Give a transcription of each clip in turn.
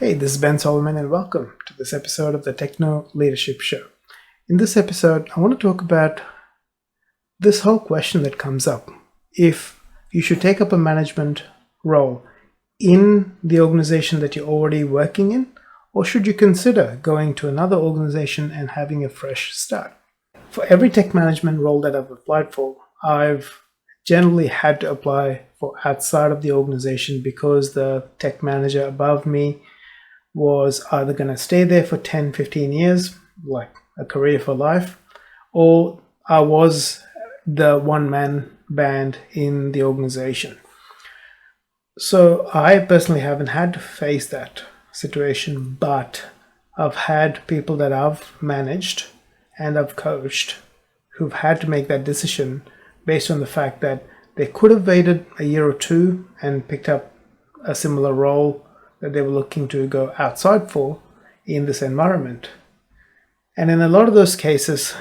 Hey, this is Ben Solomon and welcome to this episode of the Techno Leadership Show. In this episode, I want to talk about this whole question that comes up. If you should take up a management role in the organization that you're already working in, or should you consider going to another organization and having a fresh start? For every tech management role that I've applied for, I've generally had to apply for outside of the organization because the tech manager above me was either going to stay there for 10, 15 years, like a career for life, or I was the one-man band in the organization. So I personally haven't had to face that situation, but I've had people that I've managed and I've coached who've had to make that decision based on the fact that they could have waited a year or two and picked up a similar role that they were looking to go outside for in this environment. And in a lot of those cases,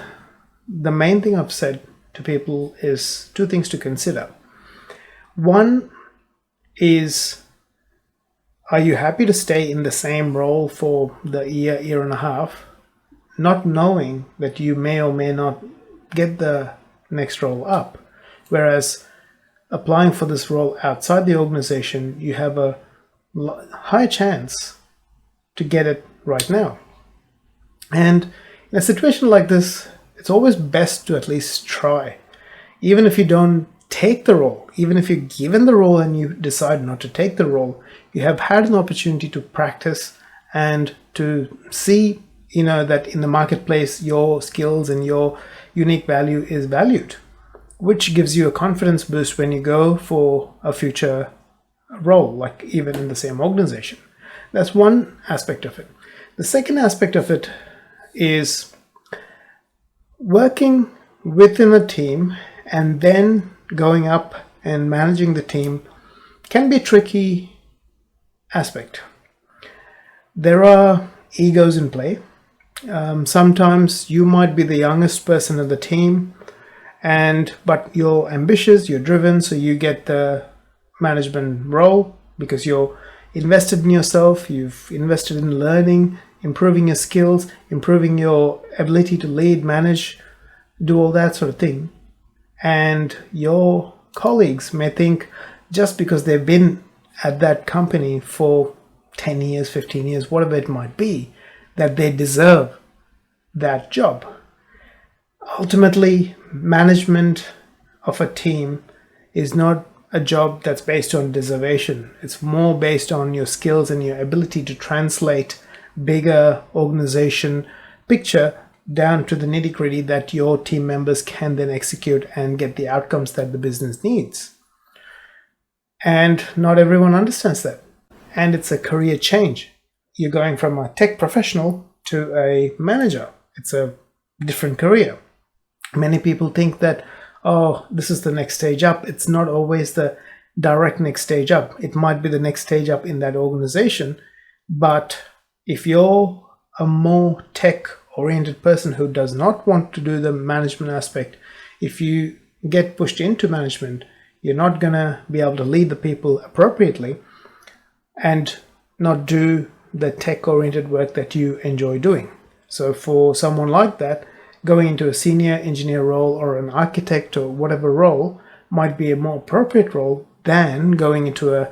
the main thing I've said to people is two things to consider. One is, are you happy to stay in the same role for the year and a half, not knowing that you may or may not get the next role up? Whereas applying for this role outside the organization, you have a high chance to get it right now. And in a situation like this, it's always best to at least try. Even if you don't take the role, even if you're given the role and you decide not to take the role, you have had an opportunity to practice and to see, that in the marketplace, your skills and your unique value is valued, which gives you a confidence boost when you go for a future role, like even in the same organization. That's one aspect of it. The second aspect of it is working within a team and then going up and managing the team can be a tricky aspect. There are egos in play. Sometimes you might be the youngest person of the team, but you're ambitious, you're driven, so you get the management role because you're invested in yourself, you've invested in learning, improving your skills, improving your ability to lead, manage, do all that sort of thing. And your colleagues may think just because they've been at that company for 10 years, 15 years, whatever it might be, that they deserve that job. Ultimately, management of a team is not a job that's based on deservation. It's more based on your skills and your ability to translate bigger organization picture down to the nitty-gritty that your team members can then execute and get the outcomes that the business needs. And not everyone understands that. And it's a career change. You're going from a tech professional to a manager. It's a different career. Many people think that, this is the next stage up. It's not always the direct next stage up. It might be the next stage up in that organization. But if you're a more tech-oriented person who does not want to do the management aspect, if you get pushed into management, you're not going to be able to lead the people appropriately and not do the tech-oriented work that you enjoy doing. So for someone like that, going into a senior engineer role or an architect or whatever role might be a more appropriate role than going into a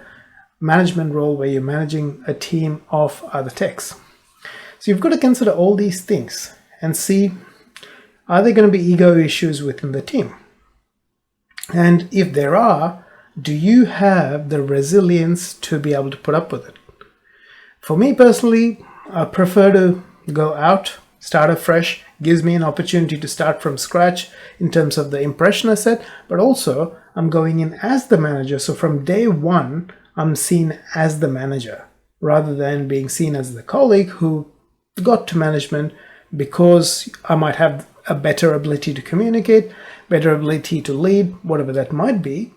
management role where you're managing a team of other techs. So you've got to consider all these things and see, are there going to be ego issues within the team? And if there are, do you have the resilience to be able to put up with it? For me personally, I prefer to go out, start afresh. Gives me an opportunity to start from scratch in terms of the impression I set, but also I'm going in as the manager. So from day one, I'm seen as the manager rather than being seen as the colleague who got to management because I might have a better ability to communicate, better ability to lead, whatever that might be.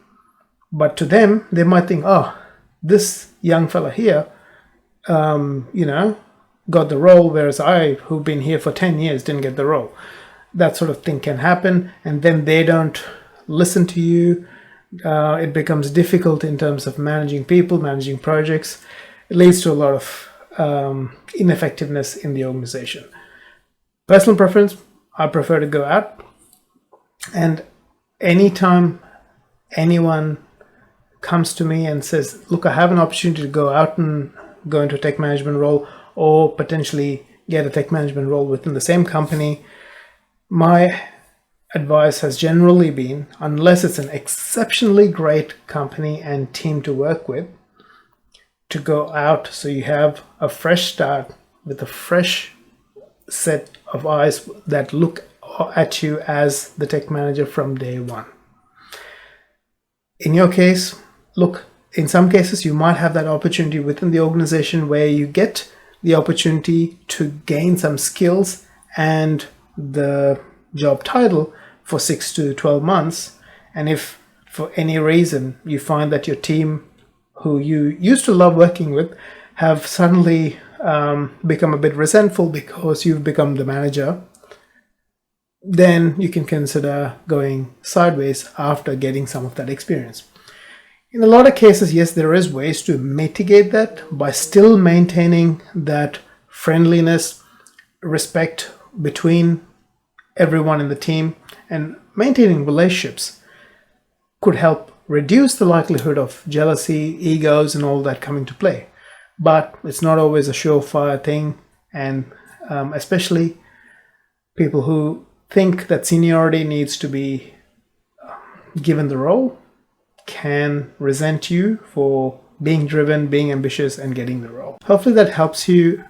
But to them, they might think, this young fella here, got the role, whereas I, who've been here for 10 years, didn't get the role. That sort of thing can happen, and then they don't listen to you. It becomes difficult in terms of managing people, managing projects. It leads to a lot of ineffectiveness in the organization. Personal preference, I prefer to go out, and anytime anyone comes to me and says, look, I have an opportunity to go out and go into a tech management role, or potentially get a tech management role within the same company, my advice has generally been, unless it's an exceptionally great company and team to work with, to go out so you have a fresh start with a fresh set of eyes that look at you as the tech manager from day one. In your case, look, in some cases you might have that opportunity within the organization where you get the opportunity to gain some skills and the job title for 6 to 12 months. And if for any reason you find that your team, who you used to love working with, have suddenly become a bit resentful because you've become the manager, then you can consider going sideways after getting some of that experience. In a lot of cases, yes, there is ways to mitigate that by still maintaining that friendliness, respect between everyone in the team, and maintaining relationships could help reduce the likelihood of jealousy, egos, and all that coming to play. But it's not always a surefire thing, and especially people who think that seniority needs to be given the role can resent you for being driven, being ambitious, and getting the role. Hopefully that helps you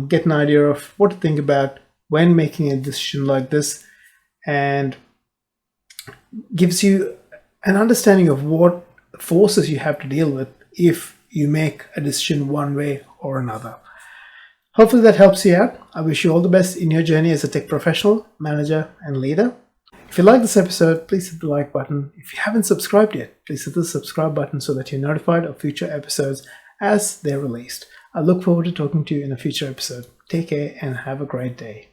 get an idea of what to think about when making a decision like this, and gives you an understanding of what forces you have to deal with if you make a decision one way or another. Hopefully that helps you out. I wish you all the best in your journey as a tech professional, manager, and leader. If you like this episode, please hit the like button. If you haven't subscribed yet, please hit the subscribe button so that you're notified of future episodes as they're released. I look forward to talking to you in a future episode. Take care and have a great day.